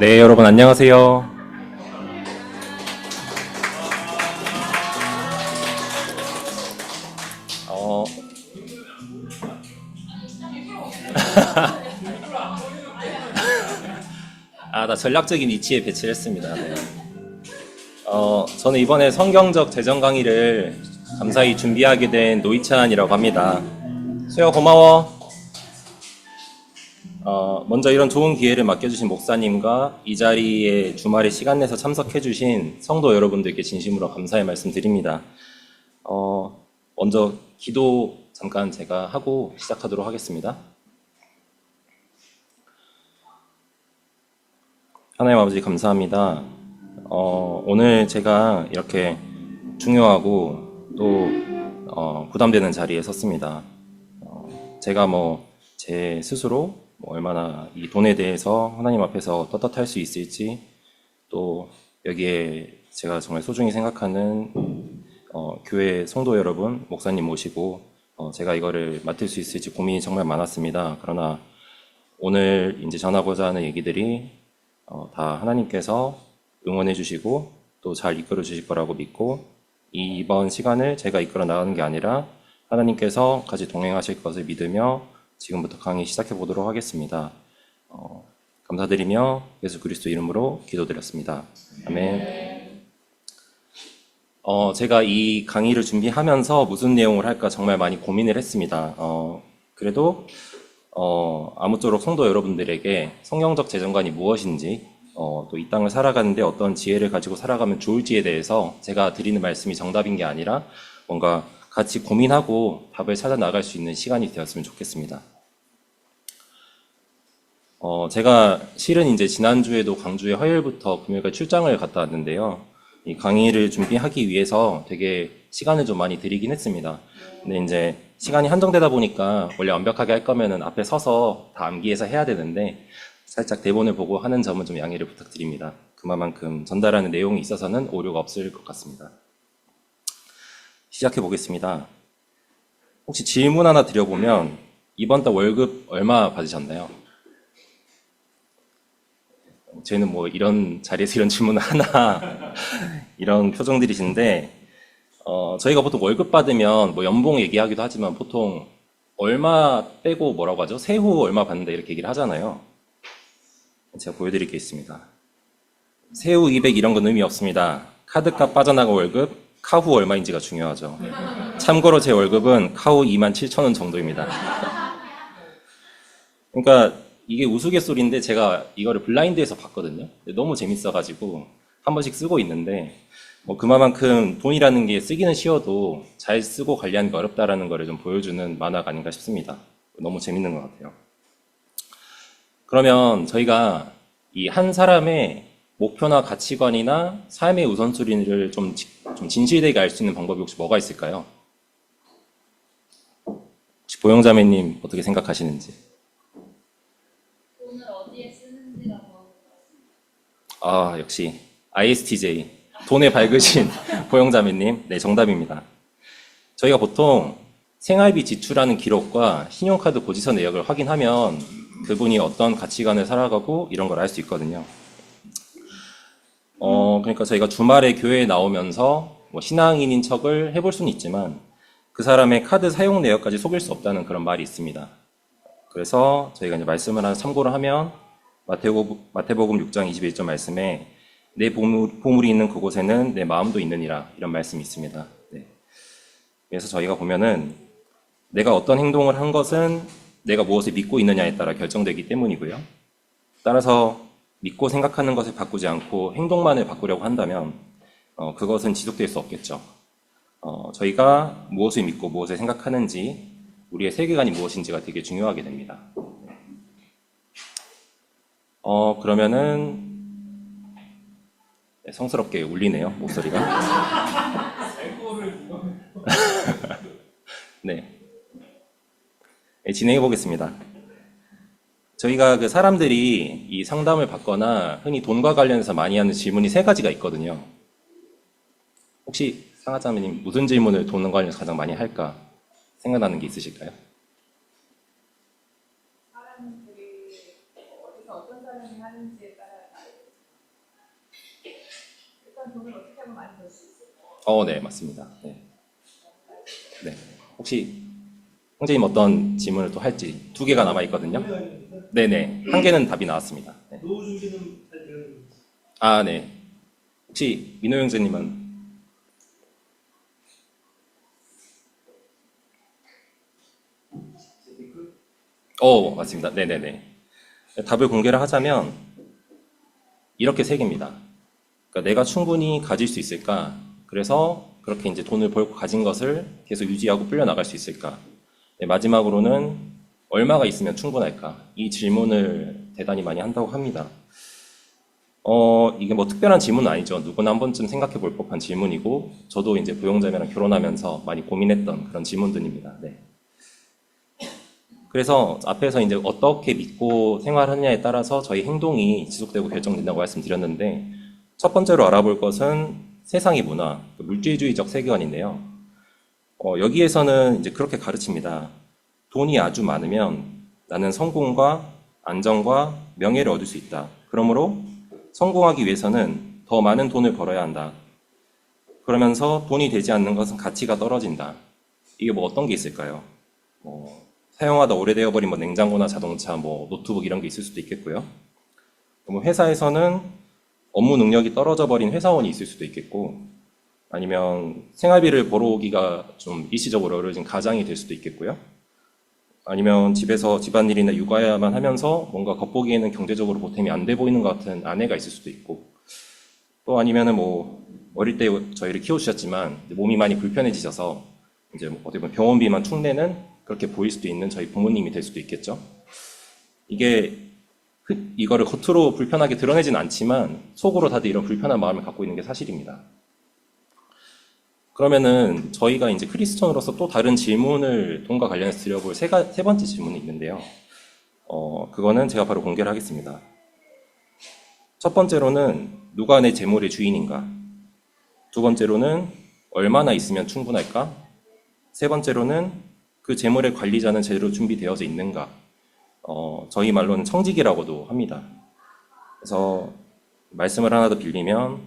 네, 여러분 안녕하세요. 어, 나 전략적인 위치에 배치를 했습니다. 네. 저는 이번에 성경적 재정 강의를 감사히 준비하게 된 노이찬이라고 합니다. 수요 고마워. 먼저 이런 좋은 기회를 맡겨주신 목사님과 이 자리에 주말에 시간 내서 참석해주신 성도 여러분들께 진심으로 감사의 말씀 드립니다. 먼저 기도 잠깐 제가 하고 시작하도록 하겠습니다. 하나님 아버지 감사합니다. 오늘 제가 이렇게 중요하고 또 부담되는 자리에 섰습니다. 제가 제 스스로 얼마나 이 돈에 대해서 하나님 앞에서 떳떳할 수 있을지, 또 여기에 제가 정말 소중히 생각하는 교회 성도 여러분, 목사님 모시고 제가 이거를 맡을 수 있을지 고민이 정말 많았습니다. 그러나 오늘 이제 전하고자 하는 얘기들이 다 하나님께서 응원해 주시고 또 잘 이끌어 주실 거라고 믿고, 이번 시간을 제가 이끌어 나가는 게 아니라 하나님께서 같이 동행하실 것을 믿으며 지금부터 강의 시작해 보도록 하겠습니다. 감사드리며 예수 그리스도 이름으로 기도드렸습니다. 아멘. 제가 이 강의를 준비하면서 무슨 내용을 할까 정말 많이 고민을 했습니다. 그래도 아무쪼록 성도 여러분들에게 성경적 재정관이 무엇인지, 또 이 땅을 살아가는데 어떤 지혜를 가지고 살아가면 좋을지에 대해서 제가 드리는 말씀이 정답인 게 아니라 뭔가 같이 고민하고 답을 찾아 나갈 수 있는 시간이 되었으면 좋겠습니다. 제가 실은 이제 지난주에도 광주에 화요일부터 금요일까지 출장을 갔다 왔는데요. 이 강의를 준비하기 위해서 되게 시간을 좀 많이 들이긴 했습니다. 근데 이제 시간이 한정되다 보니까 원래 완벽하게 할 거면은 앞에 서서 다 암기해서 해야 되는데 살짝 대본을 보고 하는 점은 좀 양해를 부탁드립니다. 그만큼 전달하는 내용이 있어서는 오류가 없을 것 같습니다. 시작해 보겠습니다. 혹시 질문 하나 드려보면 이번 달 월급 얼마 받으셨나요? 저희는 이런 자리에서 이런 질문을 하나 이런 표정들이신데, 저희가 보통 월급 받으면 연봉 얘기하기도 하지만 보통 얼마 빼고 뭐라고 하죠? 세후 얼마 받는다 이렇게 얘기를 하잖아요. 제가 보여드릴 게 있습니다. 세후 200 이런 건 의미 없습니다. 카드값 빠져나간 월급, 카후 얼마인지가 중요하죠. 참고로 제 월급은 카후 27,000원 정도입니다. 그러니까 이게 우스갯소리인데 제가 이거를 블라인드에서 봤거든요. 너무 재밌어가지고 한 번씩 쓰고 있는데, 그만큼 돈이라는 게 쓰기는 쉬워도 잘 쓰고 관리하는 게 어렵다라는 거를 좀 보여주는 만화가 아닌가 싶습니다. 너무 재밌는 것 같아요. 그러면 저희가 이 한 사람의 목표나 가치관이나 삶의 우선순위를 좀 진실되게 알 수 있는 방법이 혹시 뭐가 있을까요? 혹시 보영자매님 어떻게 생각하시는지? 돈을 어디에 쓰는지라고 하는 것 같습니다. 역시 ISTJ, 돈에 밝으신 보영자매님, 네, 정답입니다. 저희가 보통 생활비 지출하는 기록과 신용카드 고지서 내역을 확인하면 그분이 어떤 가치관을 살아가고 이런 걸 알 수 있거든요. 그러니까 저희가 주말에 교회에 나오면서 신앙인인 척을 해볼 수는 있지만 그 사람의 카드 사용 내역까지 속일 수 없다는 그런 말이 있습니다. 그래서 저희가 이제 말씀을 하나 참고를 하면 마태복음 6장 21절 말씀에 내 보물이 있는 그곳에는 내 마음도 있느니라, 이런 말씀이 있습니다. 네. 그래서 저희가 보면은 내가 어떤 행동을 한 것은 내가 무엇을 믿고 있느냐에 따라 결정되기 때문이고요. 따라서 믿고 생각하는 것을 바꾸지 않고 행동만을 바꾸려고 한다면 그것은 지속될 수 없겠죠. 저희가 무엇을 믿고 무엇을 생각하는지, 우리의 세계관이 무엇인지가 되게 중요하게 됩니다. 그러면은 성스럽게 울리네요, 목소리가. 네. 진행해 보겠습니다. 저희가 그 사람들이 이 상담을 받거나 흔히 돈과 관련해서 많이 하는 질문이 세 가지가 있거든요. 혹시 상하자매님 무슨 질문을 돈과 관련해서 가장 많이 할까 생각나는 게 있으실까요? 사람들이 어디서 어떤 사람이 하는지에 따라 다르겠죠. 그런 돈을 어떻게 하면 많이 벌 수 있을까요? 네, 맞습니다. 네. 네. 혹시 형제님 어떤 질문을 또 할지 두 개가 남아 있거든요. 네네. 한 개는 답이 나왔습니다. 네. 노후 준비는 잘 되는 거죠. 아, 네. 혹시 민호 형제님은 맞습니다. 네네네. 답을 공개를 하자면 이렇게 세 개입니다. 그러니까 내가 충분히 가질 수 있을까? 그래서 그렇게 이제 돈을 벌고 가진 것을 계속 유지하고 불려나갈 수 있을까? 네, 마지막으로는 얼마가 있으면 충분할까? 이 질문을 대단히 많이 한다고 합니다. 이게 뭐 특별한 질문은 아니죠. 누구나 한 번쯤 생각해 볼 법한 질문이고, 저도 이제 부용자매랑 결혼하면서 많이 고민했던 그런 질문들입니다. 네. 그래서 앞에서 이제 어떻게 믿고 생활하느냐에 따라서 저희 행동이 지속되고 결정된다고 말씀드렸는데, 첫 번째로 알아볼 것은 세상의 문화, 물질주의적 세계관인데요. 여기에서는 이제 그렇게 가르칩니다. 돈이 아주 많으면 나는 성공과 안정과 명예를 얻을 수 있다. 그러므로 성공하기 위해서는 더 많은 돈을 벌어야 한다. 그러면서 돈이 되지 않는 것은 가치가 떨어진다. 이게 뭐 어떤 게 있을까요? 사용하다 오래되어 버린 뭐 냉장고나 자동차, 뭐 노트북 이런 게 있을 수도 있겠고요. 회사에서는 업무 능력이 떨어져 버린 회사원이 있을 수도 있겠고, 아니면 생활비를 벌어오기가 좀 일시적으로 어려워진 가장이 될 수도 있겠고요. 아니면 집에서 집안일이나 육아야만 하면서 뭔가 겉보기에는 경제적으로 보탬이 안 돼 보이는 것 같은 아내가 있을 수도 있고, 또 아니면은 뭐 어릴 때 저희를 키워주셨지만 몸이 많이 불편해지셔서 이제 뭐 어떻게 보면 병원비만 축내는 그렇게 보일 수도 있는 저희 부모님이 될 수도 있겠죠. 이거를 겉으로 불편하게 드러내진 않지만 속으로 다들 이런 불편한 마음을 갖고 있는 게 사실입니다. 그러면은 저희가 이제 크리스천으로서 또 다른 질문을 돈과 관련해서 드려볼 세 번째 질문이 있는데요. 그거는 제가 바로 공개를 하겠습니다. 첫 번째로는 누가 내 재물의 주인인가? 두 번째로는 얼마나 있으면 충분할까? 세 번째로는 그 재물의 관리자는 제대로 준비되어져 있는가? 저희 말로는 청지기라고도 합니다. 그래서 말씀을 하나 더 빌리면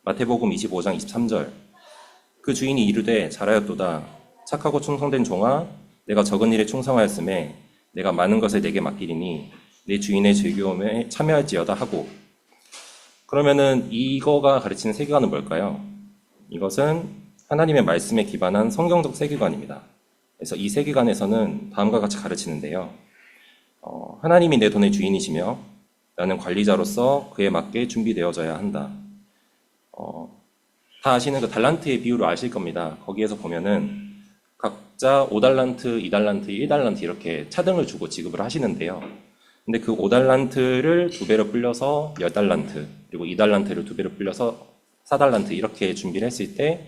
마태복음 25장 23절 그 주인이 이르되 잘하였도다 착하고 충성된 종아 내가 적은 일에 충성하였음에 내가 많은 것을 내게 맡기리니 내 주인의 즐거움에 참여할지어다 하고, 그러면은 이거가 가르치는 세계관은 뭘까요? 이것은 하나님의 말씀에 기반한 성경적 세계관입니다. 그래서 이 세계관에서는 다음과 같이 가르치는데요. 하나님이 내 돈의 주인이시며 나는 관리자로서 그에 맞게 준비되어져야 한다. 다 아시는 그 달란트의 비유를 아실 겁니다. 거기에서 보면은 각자 5달란트, 2달란트, 1달란트 이렇게 차등을 주고 지급을 하시는데요. 근데 그 5달란트를 2배로 불려서 10달란트, 그리고 2달란트를 2배로 불려서 4달란트 이렇게 준비를 했을 때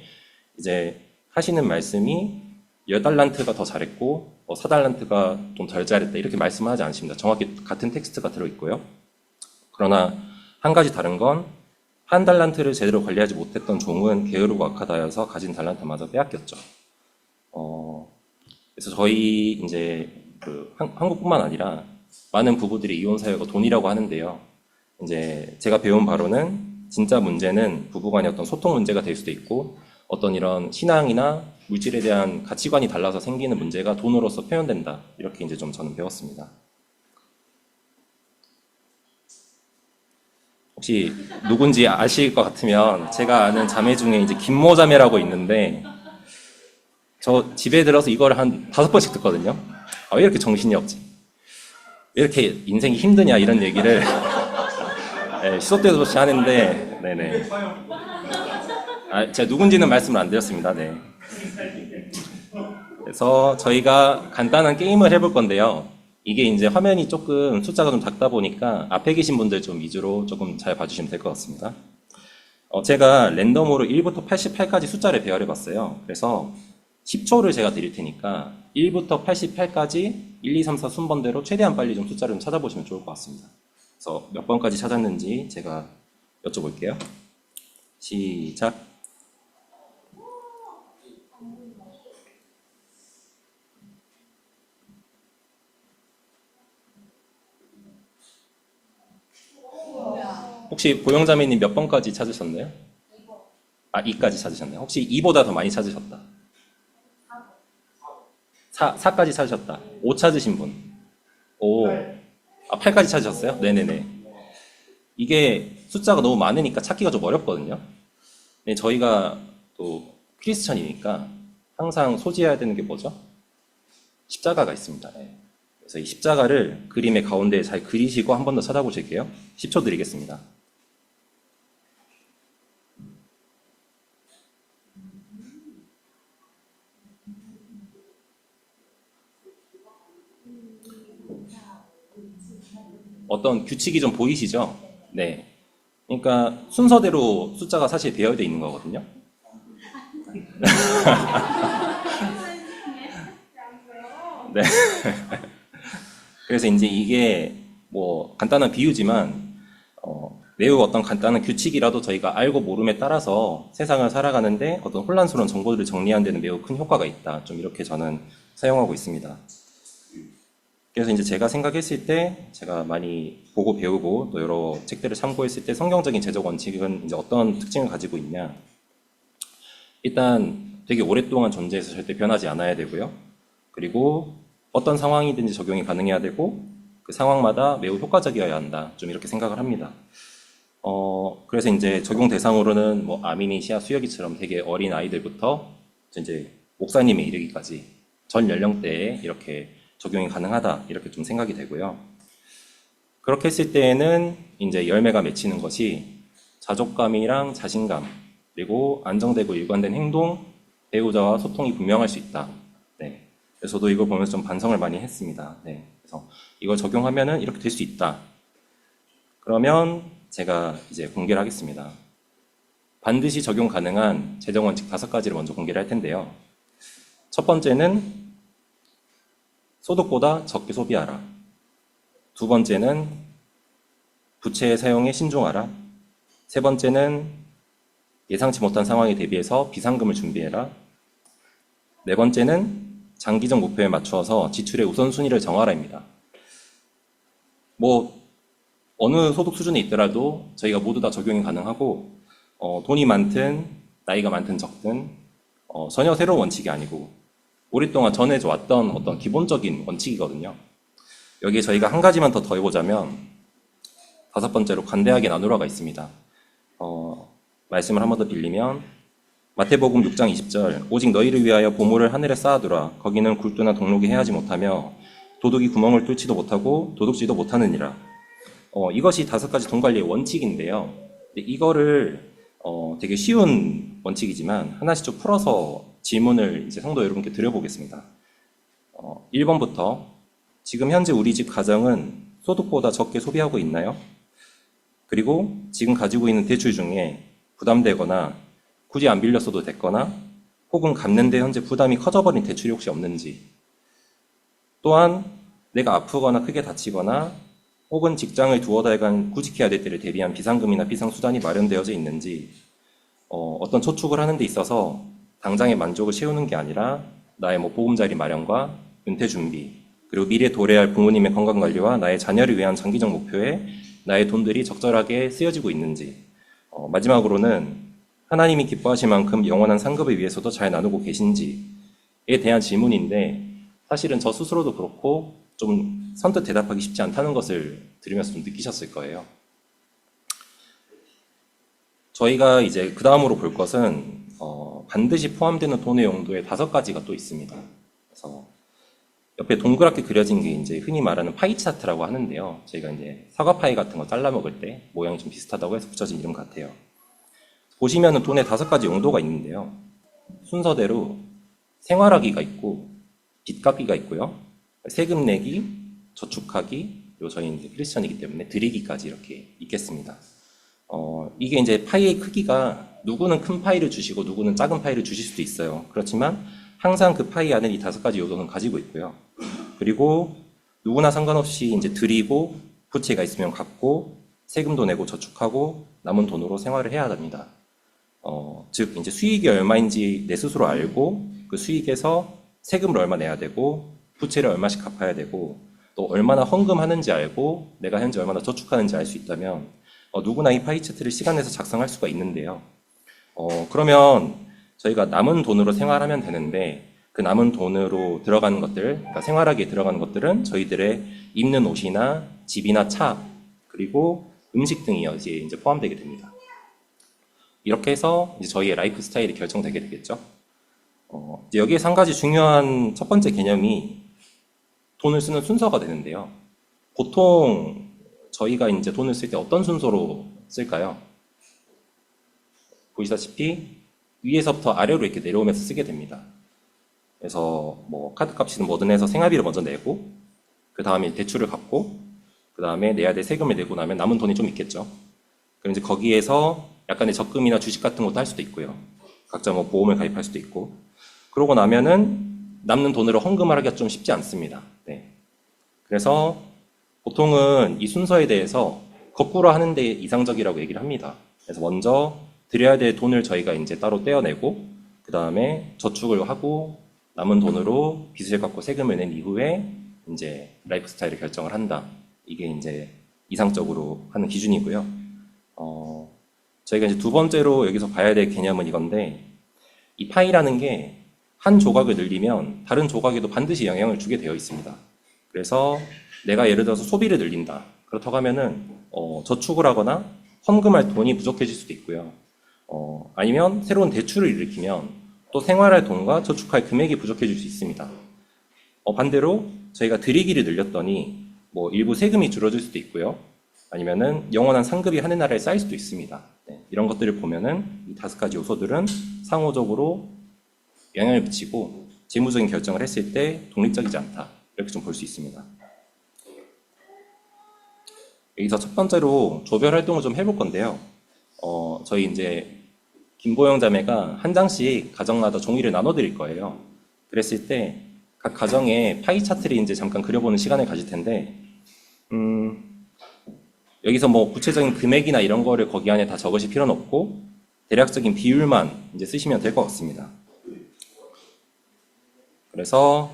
이제 하시는 말씀이 10달란트가 더 잘했고 4달란트가 좀 덜 잘했다 이렇게 말씀하지 않으십니다. 정확히 같은 텍스트가 들어있고요. 그러나 한 가지 다른 건 한 달란트를 제대로 관리하지 못했던 종은 게으르고 악하다여서 가진 달란트마저 빼앗겼죠. 그래서 저희 이제 한국뿐만 아니라 많은 부부들이 이혼 사유가 돈이라고 하는데요. 이제 제가 배운 바로는 진짜 문제는 부부간의 어떤 소통 문제가 될 수도 있고 어떤 이런 신앙이나 물질에 대한 가치관이 달라서 생기는 문제가 돈으로서 표현된다. 이렇게 이제 좀 저는 배웠습니다. 혹시 누군지 아실 것 같으면 제가 아는 자매 중에 이제 김모 자매라고 있는데 저 집에 들어서 이걸 한 5번씩 듣거든요. 왜 이렇게 정신이 없지? 왜 이렇게 인생이 힘드냐 이런 얘기를 네, 시도 때도 없이 하는데 네네. 제가 누군지는 말씀을 안 드렸습니다. 네. 그래서 저희가 간단한 게임을 해볼 건데요. 이게 이제 화면이 조금 숫자가 좀 작다 보니까 앞에 계신 분들 좀 위주로 조금 잘 봐주시면 될 것 같습니다. 제가 랜덤으로 1부터 88까지 숫자를 배열해 봤어요. 그래서 10초를 제가 드릴 테니까 1부터 88까지 1, 2, 3, 4 순번대로 최대한 빨리 좀 숫자를 좀 찾아보시면 좋을 것 같습니다. 그래서 몇 번까지 찾았는지 제가 여쭤볼게요. 시작. 혹시 보영자매님 몇 번까지 찾으셨나요? 아, 2까지 찾으셨나요? 혹시 2보다 더 많이 찾으셨다? 4까지 찾으셨다. 5 찾으신 분? 오, 아, 8까지 찾으셨어요? 네네네. 이게 숫자가 너무 많으니까 찾기가 좀 어렵거든요. 네, 저희가 또 크리스천이니까 항상 소지해야 되는 게 뭐죠? 십자가가 있습니다. 네. 그래서 이 십자가를 그림의 가운데에 잘 그리시고 한 번 더 찾아보실게요. 10초 드리겠습니다. 어떤 규칙이 좀 보이시죠? 네. 그러니까 순서대로 숫자가 사실 되어 있는 거거든요. 네. 그래서 이제 이게 뭐 간단한 비유지만 매우 어떤 간단한 규칙이라도 저희가 알고 모름에 따라서 세상을 살아가는데 어떤 혼란스러운 정보들을 정리하는 데는 매우 큰 효과가 있다. 좀 이렇게 저는 사용하고 있습니다. 그래서 이제 제가 생각했을 때 제가 많이 보고 배우고 또 여러 책들을 참고했을 때 성경적인 제적 원칙은 이제 어떤 특징을 가지고 있냐. 일단 되게 오랫동안 존재해서 절대 변하지 않아야 되고요. 그리고 어떤 상황이든지 적용이 가능해야 되고 그 상황마다 매우 효과적이어야 한다. 좀 이렇게 생각을 합니다. 그래서 이제 적용 대상으로는 뭐 아미니시아 수여기처럼 되게 어린 아이들부터 이제 목사님에 이르기까지 전 연령대에 이렇게 적용이 가능하다. 이렇게 좀 생각이 되고요. 그렇게 했을 때에는 이제 열매가 맺히는 것이 자족감이랑 자신감, 그리고 안정되고 일관된 행동, 배우자와 소통이 분명할 수 있다. 네. 그래서 저도 이걸 보면서 좀 반성을 많이 했습니다. 네. 그래서 이걸 적용하면은 이렇게 될 수 있다. 그러면 제가 이제 공개를 하겠습니다. 반드시 적용 가능한 재정 원칙 5가지를 먼저 공개를 할 텐데요. 첫 번째는 소득보다 적게 소비하라. 두 번째는 부채의 사용에 신중하라. 세 번째는 예상치 못한 상황에 대비해서 비상금을 준비해라. 네 번째는 장기적 목표에 맞추어서 지출의 우선순위를 정하라입니다. 뭐 어느 소득 수준에 있더라도 저희가 모두 다 적용이 가능하고 돈이 많든 나이가 많든 적든 전혀 새로운 원칙이 아니고 오랫동안 전해져 왔던 어떤 기본적인 원칙이거든요. 여기에 저희가 한 가지만 더 더해보자면 5번째로 관대하게 나누라가 있습니다. 말씀을 한 번 더 빌리면 마태복음 6장 20절 오직 너희를 위하여 보물을 하늘에 쌓아두라 거기는 굴뚝이나 동록이 해하지 못하며 도둑이 구멍을 뚫지도 못하고 도둑질도 못하느니라. 이것이 5가지 돈 관리의 원칙인데요. 이거를 되게 쉬운 원칙이지만 하나씩 좀 풀어서 질문을 이제 성도 여러분께 드려보겠습니다. 1번부터 지금 현재 우리 집 가정은 소득보다 적게 소비하고 있나요? 그리고 지금 가지고 있는 대출 중에 부담되거나 굳이 안 빌렸어도 됐거나 혹은 갚는데 현재 부담이 커져버린 대출이 혹시 없는지, 또한 내가 아프거나 크게 다치거나 혹은 직장을 두어 달간 구직해야 될 때를 대비한 비상금이나 비상수단이 마련되어져 있는지, 어떤 저축을 하는 데 있어서 당장의 만족을 채우는 게 아니라 나의 뭐 보금자리 마련과 은퇴 준비, 그리고 미래 도래할 부모님의 건강관리와 나의 자녀를 위한 장기적 목표에 나의 돈들이 적절하게 쓰여지고 있는지, 마지막으로는 하나님이 기뻐하실 만큼 영원한 상급을 위해서도 잘 나누고 계신지에 대한 질문인데, 사실은 저 스스로도 그렇고 좀 선뜻 대답하기 쉽지 않다는 것을 들으면서 좀 느끼셨을 거예요. 저희가 이제 그 다음으로 볼 것은 반드시 포함되는 돈의 용도의 5가지가 또 있습니다. 그래서 옆에 동그랗게 그려진 게 이제 흔히 말하는 파이 차트라고 하는데요. 저희가 이제 사과 파이 같은 거 잘라 먹을 때 모양이 좀 비슷하다고 해서 붙여진 이름 같아요. 보시면은 돈의 5가지 용도가 있는데요. 순서대로 생활하기가 있고, 빚 갚기가 있고요. 세금 내기, 저축하기, 그리고 저희는 이제 크리스천이기 때문에 드리기까지 이렇게 있겠습니다. 이게 이제 파이의 크기가 누구는 큰 파이를 주시고 누구는 작은 파이를 주실 수도 있어요. 그렇지만 항상 그 파이 안에 이 5가지 요소는 가지고 있고요. 그리고 누구나 상관없이 이제 드리고 부채가 있으면 갚고 세금도 내고 저축하고 남은 돈으로 생활을 해야 합니다. 즉 이제 수익이 얼마인지 내 스스로 알고 그 수익에서 세금을 얼마 내야 되고 부채를 얼마씩 갚아야 되고 또 얼마나 헌금하는지 알고 내가 현재 얼마나 저축하는지 알 수 있다면 누구나 이 파이 차트를 시간 내서 작성할 수가 있는데요. 그러면 저희가 남은 돈으로 생활하면 되는데 그 남은 돈으로 들어가는 것들, 그러니까 생활하기에 들어가는 것들은 저희들의 입는 옷이나 집이나 차, 그리고 음식 등이 여기에 이제 포함되게 됩니다. 이렇게 해서 이제 저희의 라이프 스타일이 결정되게 되겠죠. 이제 여기에서 한 가지 중요한 첫 번째 개념이 돈을 쓰는 순서가 되는데요. 보통 저희가 이제 돈을 쓸 때 어떤 순서로 쓸까요? 보시다시피 위에서부터 아래로 이렇게 내려오면서 쓰게 됩니다. 그래서 뭐 카드 값이든 뭐든 해서 생활비를 먼저 내고 그 다음에 대출을 갚고 그 다음에 내야 될 세금을 내고 나면 남은 돈이 좀 있겠죠. 그럼 이제 거기에서 약간의 적금이나 주식 같은 것도 할 수도 있고요. 각자 뭐 보험을 가입할 수도 있고 그러고 나면은 남는 돈으로 헌금을 하기가 좀 쉽지 않습니다. 네. 그래서 보통은 이 순서에 대해서 거꾸로 하는 데 이상적이라고 얘기를 합니다. 그래서 먼저 드려야 될 돈을 저희가 이제 따로 떼어내고 그 다음에 저축을 하고 남은 돈으로 빚을 갚고 세금을 낸 이후에 이제 라이프 스타일을 결정을 한다. 이게 이제 이상적으로 하는 기준이고요. 저희가 이제 두 번째로 여기서 봐야 될 개념은 이건데 이 파이라는 게 한 조각을 늘리면 다른 조각에도 반드시 영향을 주게 되어 있습니다. 그래서 내가 예를 들어서 소비를 늘린다. 그렇다고 하면은 저축을 하거나 헌금할 돈이 부족해질 수도 있고요. 아니면 새로운 대출을 일으키면 또 생활할 돈과 저축할 금액이 부족해질 수 있습니다. 반대로 저희가 드리기를 늘렸더니 뭐 일부 세금이 줄어들 수도 있고요. 아니면은 영원한 상급이 하늘나라에 쌓일 수도 있습니다. 네, 이런 것들을 보면은 이 다섯 가지 요소들은 상호적으로 영향을 미치고 재무적인 결정을 했을 때 독립적이지 않다. 이렇게 좀 볼 수 있습니다. 여기서 첫 번째로 조별 활동을 좀 해볼 건데요. 저희 이제 김보영 자매가 한 장씩 가정마다 종이를 나눠 드릴 거예요. 그랬을 때 각 가정에 파이 차트를 이제 잠깐 그려보는 시간을 가질 텐데, 여기서 뭐 구체적인 금액이나 이런 거를 거기 안에 다 적으실 필요는 없고, 대략적인 비율만 이제 쓰시면 될 것 같습니다. 그래서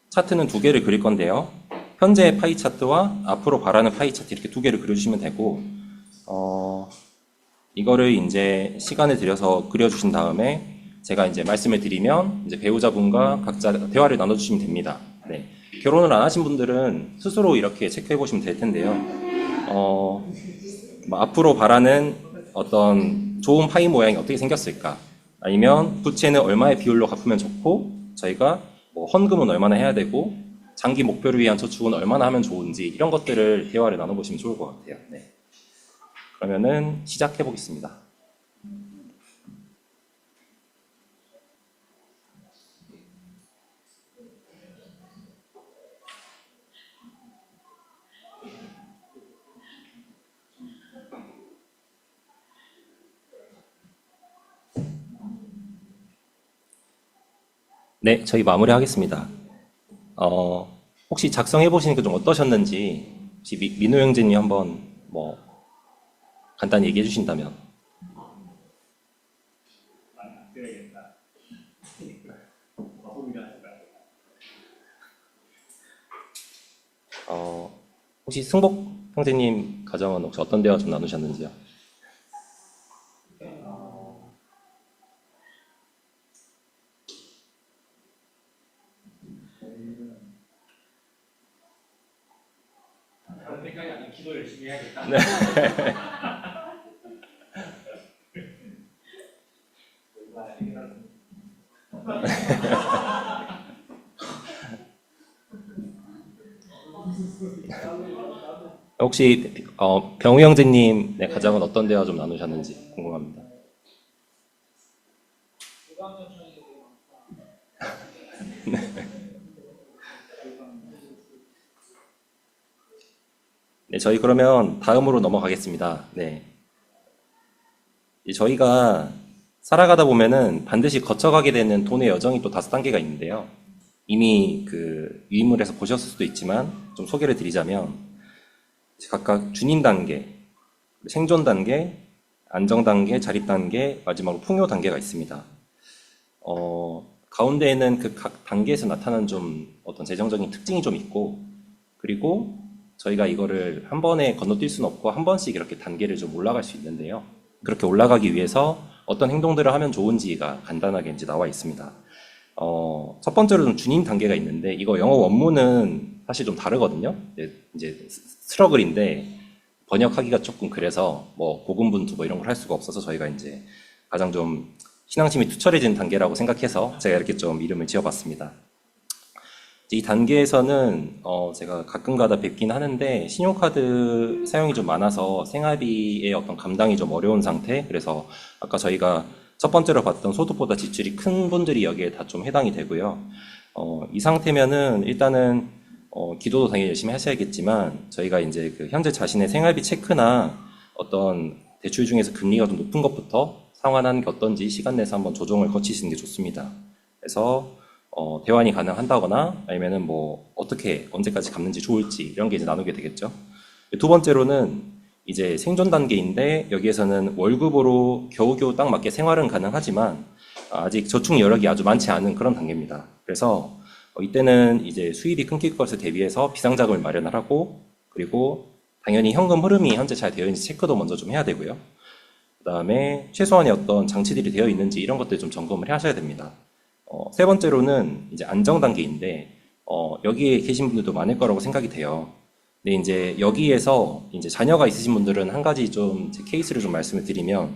차트는 두 개를 그릴 건데요. 현재의 파이 차트와 앞으로 바라는 파이 차트 이렇게 두 개를 그려주시면 되고, 이거를 이제 시간을 들여서 그려주신 다음에 제가 이제 말씀을 드리면 이제 배우자분과 각자 대화를 나눠주시면 됩니다. 네. 결혼을 안 하신 분들은 스스로 이렇게 체크해 보시면 될 텐데요. 뭐 앞으로 바라는 어떤 좋은 파이 모양이 어떻게 생겼을까? 아니면 부채는 얼마의 비율로 갚으면 좋고 저희가 뭐 헌금은 얼마나 해야 되고 장기 목표를 위한 저축은 얼마나 하면 좋은지 이런 것들을 대화를 나눠보시면 좋을 것 같아요. 네. 그러면은 시작해 보겠습니다. 네, 저희 마무리하겠습니다. 혹시 작성해 보시니까 좀 어떠셨는지 혹시 민호 형제님 한번 뭐 간단히 얘기해 주신다면. 안 되겠다. 마법이라 할까? 혹시 승복 형제님 가정은 혹시 어떤 대화 좀 나누셨는지요? 다른 생각이 아닌 기도 열심히 해야겠다. 네. 혹시 병우 형제님 네, 가정은 어떤 대화 좀 나누셨는지 궁금합니다. 네, 저희 그러면 다음으로 넘어가겠습니다. 네. 저희가 살아가다 보면은 반드시 거쳐가게 되는 돈의 여정이 또 다섯 단계가 있는데요. 이미 그 유인물에서 보셨을 수도 있지만 좀 소개를 드리자면 각각 준임 단계, 생존 단계, 안정 단계, 자립 단계, 마지막으로 풍요 단계가 있습니다. 가운데에는 그 각 단계에서 나타나는 좀 어떤 재정적인 특징이 좀 있고, 그리고 저희가 이거를 한 번에 건너뛸 수는 없고 한 번씩 이렇게 단계를 좀 올라갈 수 있는데요. 그렇게 올라가기 위해서 어떤 행동들을 하면 좋은지가 간단하게 이제 나와 있습니다. 첫 번째로는 준임 단계가 있는데 이거 영어 원문은 사실 좀 다르거든요. 이제 스트러글인데 번역하기가 조금 그래서 뭐 고군분투 뭐 이런 걸 할 수가 없어서 저희가 이제 가장 좀 신앙심이 투철해진 단계라고 생각해서 제가 이렇게 좀 이름을 지어봤습니다. 이 단계에서는 제가 가끔가다 뵙긴 하는데 신용카드 사용이 좀 많아서 생활비의 어떤 감당이 좀 어려운 상태. 그래서 아까 저희가 첫 번째로 봤던 소득보다 지출이 큰 분들이 여기에 다 좀 해당이 되고요. 이 상태면은 일단은 기도도 당연히 열심히 하셔야겠지만 저희가 이제 그 현재 자신의 생활비 체크나 어떤 대출 중에서 금리가 좀 높은 것부터 상환하는 게 어떤지 시간 내서 한번 조정을 거치시는 게 좋습니다. 그래서 대환이 가능한다거나 아니면은 뭐 어떻게 언제까지 갚는지 좋을지 이런 게 이제 나누게 되겠죠. 두 번째로는 이제 생존 단계인데 여기에서는 월급으로 겨우겨우 딱 맞게 생활은 가능하지만 아직 저축 여력이 아주 많지 않은 그런 단계입니다. 그래서 이때는 이제 수입이 끊길 것을 대비해서 비상자금을 마련을 하고 그리고 당연히 현금 흐름이 현재 잘 되어 있는지 체크도 먼저 좀 해야 되고요. 그다음에 최소한의 어떤 장치들이 되어 있는지 이런 것들 좀 점검을 하셔야 됩니다. 세 번째로는 이제 안정 단계인데 여기에 계신 분들도 많을 거라고 생각이 돼요. 근데 이제 여기에서 이제 자녀가 있으신 분들은 한 가지 좀 제 케이스를 좀 말씀을 드리면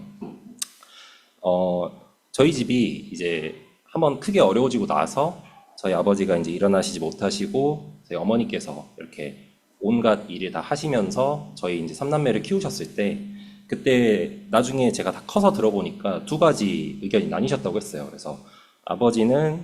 저희 집이 이제 한번 크게 어려워지고 나서 저희 아버지가 이제 일어나시지 못하시고 저희 어머니께서 이렇게 온갖 일을 다 하시면서 저희 이제 삼남매를 키우셨을 때 그때 나중에 제가 다 커서 들어보니까 두 가지 의견이 나뉘셨다고 했어요. 그래서 아버지는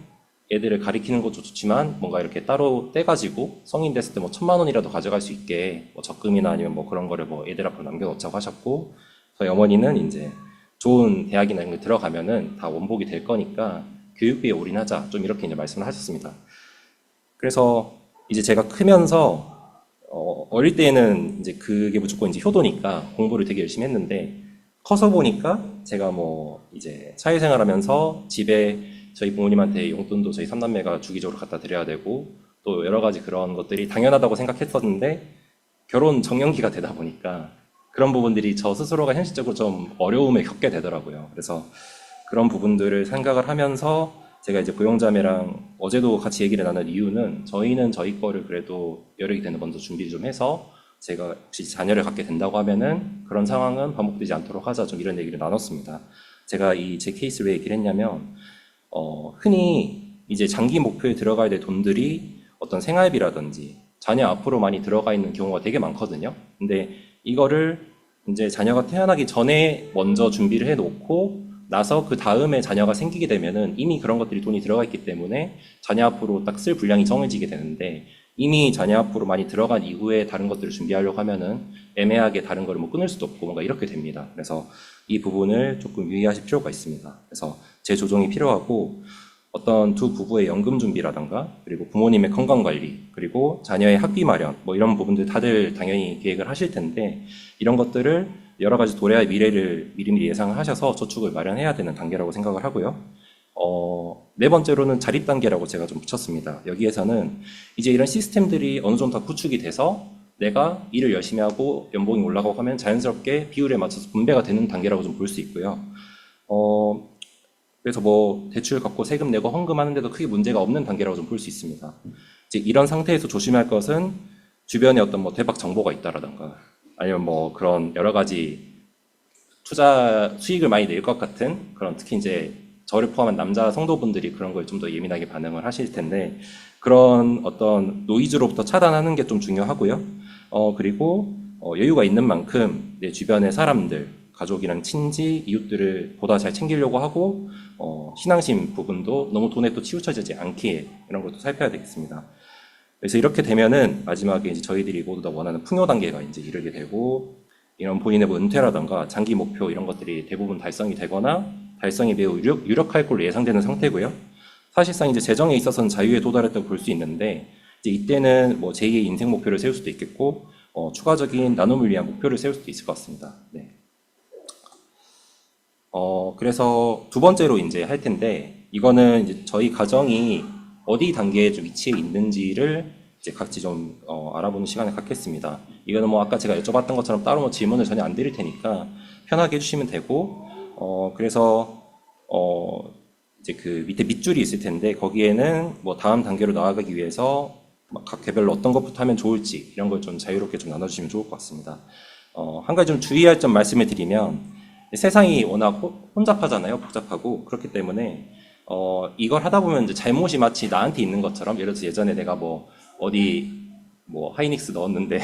애들을 가리키는 것도 좋지만 뭔가 이렇게 따로 떼가지고 성인 됐을 때 뭐 1,000만 원이라도 가져갈 수 있게 뭐 적금이나 아니면 뭐 그런 거를 뭐 애들 앞으로 남겨놓자고 하셨고 저희 어머니는 이제 좋은 대학이나 이런 거 들어가면은 다 원복이 될 거니까 교육비에 올인하자 좀 이렇게 이제 말씀을 하셨습니다. 그래서 이제 제가 크면서 어릴 때는 이제 그게 무조건 이제 효도니까 공부를 되게 열심히 했는데 커서 보니까 제가 뭐 이제 사회생활하면서 집에 저희 부모님한테 용돈도 저희 삼남매가 주기적으로 갖다 드려야 되고 또 여러 가지 그런 것들이 당연하다고 생각했었는데 결혼 정년기가 되다 보니까 그런 부분들이 저 스스로가 현실적으로 좀 어려움을 겪게 되더라고요. 그래서 그런 부분들을 생각을 하면서 제가 이제 고용자매랑 어제도 같이 얘기를 나눈 이유는 저희는 저희 거를 그래도 여력이 되는 먼저 준비를 좀 해서 제가 혹시 자녀를 갖게 된다고 하면은 그런 상황은 반복되지 않도록 하자 좀 이런 얘기를 나눴습니다. 제가 이 제 케이스를 왜 얘기를 했냐면 흔히 이제 장기 목표에 들어가야 될 돈들이 어떤 생활비라든지 자녀 앞으로 많이 들어가 있는 경우가 되게 많거든요. 근데 이거를 이제 자녀가 태어나기 전에 먼저 준비를 해 놓고 나서 그 다음에 자녀가 생기게 되면은 이미 그런 것들이 돈이 들어가 있기 때문에 자녀 앞으로 딱 쓸 분량이 정해지게 되는데 이미 자녀 앞으로 많이 들어간 이후에 다른 것들을 준비하려고 하면은 애매하게 다른 거를 뭐 끊을 수도 없고 뭔가 이렇게 됩니다. 그래서 이 부분을 조금 유의하실 필요가 있습니다. 그래서 재조정이 필요하고 어떤 두 부부의 연금 준비라던가 그리고 부모님의 건강 관리 그리고 자녀의 학비 마련 뭐 이런 부분들 다들 당연히 계획을 하실 텐데 이런 것들을 여러 가지 도래할 미래를 미리미리 예상을 하셔서 저축을 마련해야 되는 단계라고 생각을 하고요. 네 번째로는 자립 단계라고 제가 좀 붙였습니다. 여기에서는 이제 이런 시스템들이 어느 정도 다 구축이 돼서 내가 일을 열심히 하고 연봉이 올라가고 하면 자연스럽게 비율에 맞춰서 분배가 되는 단계라고 좀 볼 수 있고요. 그래서 뭐 대출 갚고 세금 내고 헌금하는데도 크게 문제가 없는 단계라고 좀 볼 수 있습니다. 이제 이런 상태에서 조심할 것은 주변에 어떤 뭐 대박 정보가 있다라던가 아니면 뭐 그런 여러 가지 투자 수익을 많이 낼 것 같은 그런 특히 이제 저를 포함한 남자 성도분들이 그런 거에 좀 더 예민하게 반응을 하실 텐데 그런 어떤 노이즈로부터 차단하는 게 좀 중요하고요. 그리고 여유가 있는 만큼 내 주변의 사람들, 가족이랑 친지, 이웃들을 보다 잘 챙기려고 하고 신앙심 부분도 너무 돈에 또 치우쳐지지 않게 이런 것도 살펴야 되겠습니다. 그래서 이렇게 되면은 마지막에 이제 저희들이 모두 다 원하는 풍요 단계가 이제 이르게 되고 이런 본인의 뭐 은퇴라던가 장기 목표 이런 것들이 대부분 달성이 되거나 달성이 매우 유력할 걸로 예상되는 상태고요. 사실상 이제 재정에 있어서는 자유에 도달했다고 볼 수 있는데 이제 이때는 뭐 제2의 인생 목표를 세울 수도 있겠고 추가적인 나눔을 위한 목표를 세울 수도 있을 것 같습니다. 네. 그래서 두 번째로 이제 할 텐데 이거는 이제 저희 가정이 어디 단계에 좀 위치해 있는지를 이제 각지 좀 알아보는 시간을 갖겠습니다. 이거는 뭐 아까 제가 여쭤봤던 것처럼 따로 뭐 질문을 전혀 안 드릴 테니까 편하게 해주시면 되고 그래서 이제 그 밑에 밑줄이 있을 텐데 거기에는 뭐 다음 단계로 나아가기 위해서 막 각 개별로 어떤 것부터 하면 좋을지 이런 걸 좀 자유롭게 좀 나눠주시면 좋을 것 같습니다. 한 가지 좀 주의할 점 말씀을 드리면 세상이 워낙 혼잡하잖아요. 복잡하고 그렇기 때문에 이걸 하다 보면 이제 잘못이 마치 나한테 있는 것처럼 예를 들어서 예전에 내가 뭐 어디 뭐 하이닉스 넣었는데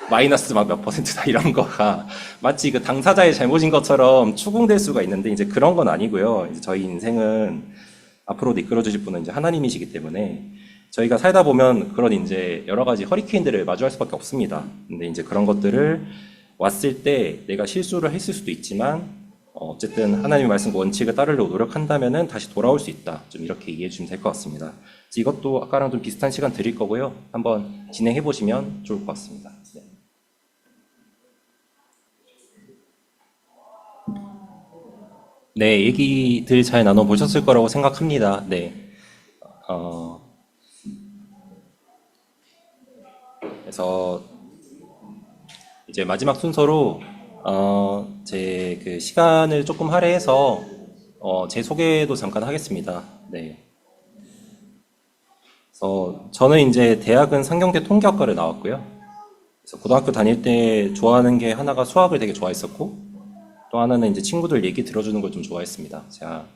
마이너스 막 몇 퍼센트다 이런 거가 마치 그 당사자의 잘못인 것처럼 추궁될 수가 있는데 이제 그런 건 아니고요. 이제 저희 인생은 앞으로도 이끌어 주실 분은 이제 하나님이시기 때문에 저희가 살다 보면 그런 이제 여러 가지 허리케인들을 마주할 수밖에 없습니다. 근데 이제 그런 것들을 왔을 때 내가 실수를 했을 수도 있지만 어쨌든 하나님의 말씀 원칙을 따르려고 노력한다면은 다시 돌아올 수 있다. 좀 이렇게 이해해 주시면 될 것 같습니다. 그래서 이것도 아까랑 좀 비슷한 시간 드릴 거고요. 한번 진행해 보시면 좋을 것 같습니다. 네. 네, 얘기들 잘 나눠보셨을 거라고 생각합니다. 네. 어, 그래서 이제 마지막 순서로, 제 그 시간을 조금 할애해서, 제 소개도 잠깐 하겠습니다. 네. 그래서 저는 이제 대학은 상경대 통계학과를 나왔고요. 그래서 고등학교 다닐 때 좋아하는 게 하나가 수학을 되게 좋아했었고, 또 하나는 이제 친구들 얘기 들어주는 걸 좀 좋아했습니다. 제가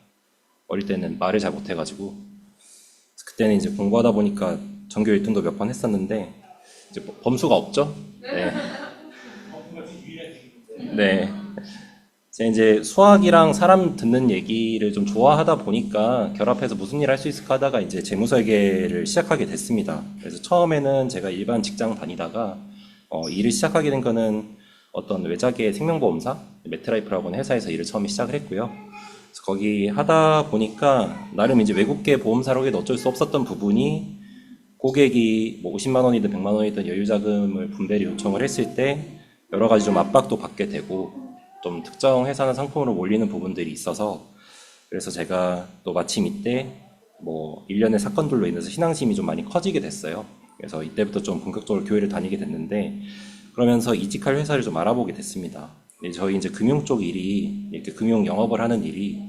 어릴 때는 말을 잘 못해가지고 그때는 이제 공부하다 보니까 전교 1등도 몇 번 했었는데 이제 범수가 없죠. 네. 네. 제가 이제 수학이랑 사람 듣는 얘기를 좀 좋아하다 보니까 결합해서 무슨 일 할 수 있을까 하다가 이제 재무설계를 시작하게 됐습니다. 그래서 처음에는 제가 일반 직장 다니다가 일을 시작하게 된 거는 어떤 외자계 생명보험사 메트라이프라고 하는 회사에서 일을 처음에 시작을 했고요. 그래서 거기 하다 보니까 나름 이제 외국계 보험사로기도 어쩔 수 없었던 부분이 고객이 뭐 50만 원이든 100만 원이든 여유자금을 분배를 요청을 했을 때 여러 가지 좀 압박도 받게 되고 좀 특정 회사나 상품으로 몰리는 부분들이 있어서 그래서 제가 또 마침 이때 뭐 일련의 사건들로 인해서 신앙심이 좀 많이 커지게 됐어요. 그래서 이때부터 좀 본격적으로 교회를 다니게 됐는데 그러면서 이직할 회사를 좀 알아보게 됐습니다. 저희 이제 금융 쪽 일이 이렇게 금융 영업을 하는 일이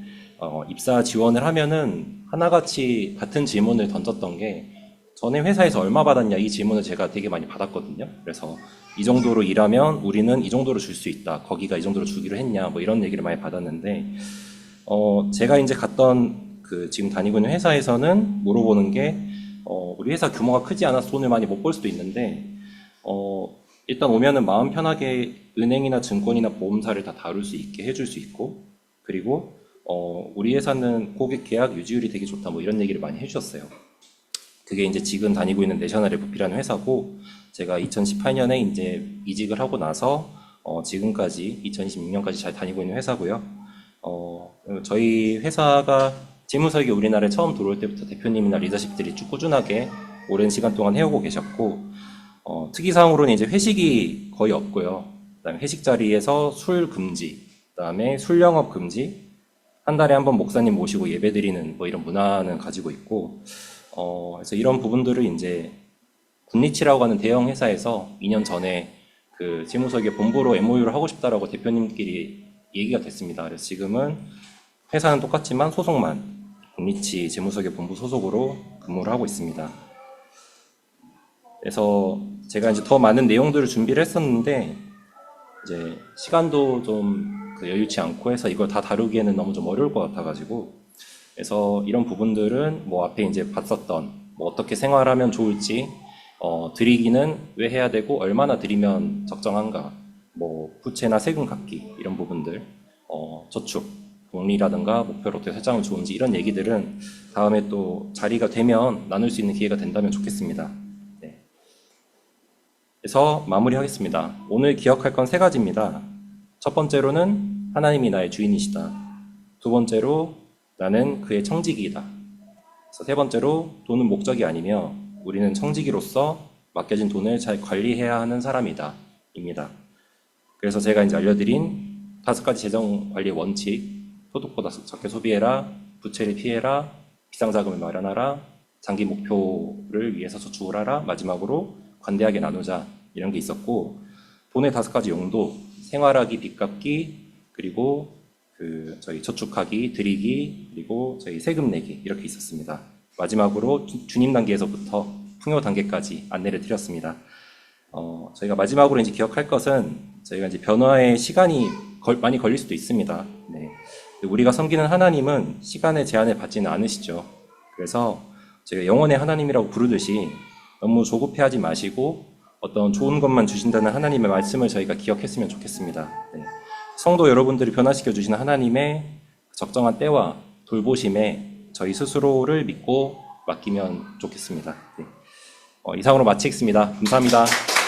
입사 지원을 하면은 하나같이 같은 질문을 던졌던 게 전에 회사에서 얼마 받았냐 이 질문을 제가 되게 많이 받았거든요. 그래서 이 정도로 일하면 우리는 이 정도로 줄 수 있다. 거기가 이 정도로 주기로 했냐 뭐 이런 얘기를 많이 받았는데 제가 이제 갔던 그 지금 다니고 있는 회사에서는 물어보는 게 우리 회사 규모가 크지 않아서 돈을 많이 못 벌 수도 있는데 일단 오면은 마음 편하게 은행이나 증권이나 보험사를 다 다룰 수 있게 해줄 수 있고 그리고 우리 회사는 고객 계약 유지율이 되게 좋다 뭐 이런 얘기를 많이 해주셨어요. 그게 이제 지금 다니고 있는 내셔널 FP라는 회사고 제가 2018년에 이제 이직을 하고 나서 지금까지 2026년까지 잘 다니고 있는 회사고요. 저희 회사가 재무설계 우리나라에 처음 들어올 때부터 대표님이나 리더십들이 쭉 꾸준하게 오랜 시간 동안 해오고 계셨고 특이사항으로는 이제 회식이 거의 없고요. 그다음에 회식 자리에서 술 금지, 그다음에 술 영업 금지, 한 달에 한 번 목사님 모시고 예배드리는 뭐 이런 문화는 가지고 있고, 그래서 이런 부분들을 이제 굿리치라고 하는 대형 회사에서 2년 전에 그 재무설계 본부로 MOU를 하고 싶다라고 대표님끼리 얘기가 됐습니다. 그래서 지금은 회사는 똑같지만 소속만 굿리치 재무설계 본부 소속으로 근무를 하고 있습니다. 그래서 제가 이제 더 많은 내용들을 준비를 했었는데 이제 시간도 좀 여유치 않고 해서 이걸 다 다루기에는 너무 좀 어려울 것 같아가지고 그래서 이런 부분들은 뭐 앞에 이제 봤었던 뭐 어떻게 생활하면 좋을지 드리기는 왜 해야 되고 얼마나 드리면 적정한가 뭐 부채나 세금 갚기 이런 부분들 저축 복리라든가 목표를 어떻게 설정하면 좋은지 이런 얘기들은 다음에 또 자리가 되면 나눌 수 있는 기회가 된다면 좋겠습니다. 네. 그래서 마무리하겠습니다. 오늘 기억할 건 세 가지입니다. 첫 번째로는 하나님이 나의 주인이시다. 두 번째로 나는 그의 청지기이다. 그래서 세 번째로 돈은 목적이 아니며 우리는 청지기로서 맡겨진 돈을 잘 관리해야 하는 사람이다. 입니다. 그래서 제가 이제 알려드린 5가지 재정 관리 원칙, 소득보다 적게 소비해라, 부채를 피해라, 비상자금을 마련하라, 장기 목표를 위해서 저축을 하라, 마지막으로 관대하게 나누자 이런 게 있었고 돈의 5가지 용도, 생활하기, 빚 갚기, 그리고 저희 저축하기, 드리기, 그리고 저희 세금 내기 이렇게 있었습니다. 마지막으로 주님 단계에서부터 풍요 단계까지 안내를 드렸습니다. 저희가 마지막으로 이제 기억할 것은 저희가 이제 변화의 시간이 많이 걸릴 수도 있습니다. 네. 우리가 섬기는 하나님은 시간의 제한을 받지는 않으시죠. 그래서 저희가 영원의 하나님이라고 부르듯이 너무 조급해하지 마시고 어떤 좋은 것만 주신다는 하나님의 말씀을 저희가 기억했으면 좋겠습니다. 네. 성도 여러분들이 변화시켜 주시는 하나님의 적정한 때와 돌보심에 저희 스스로를 믿고 맡기면 좋겠습니다. 네. 이상으로 마치겠습니다. 감사합니다.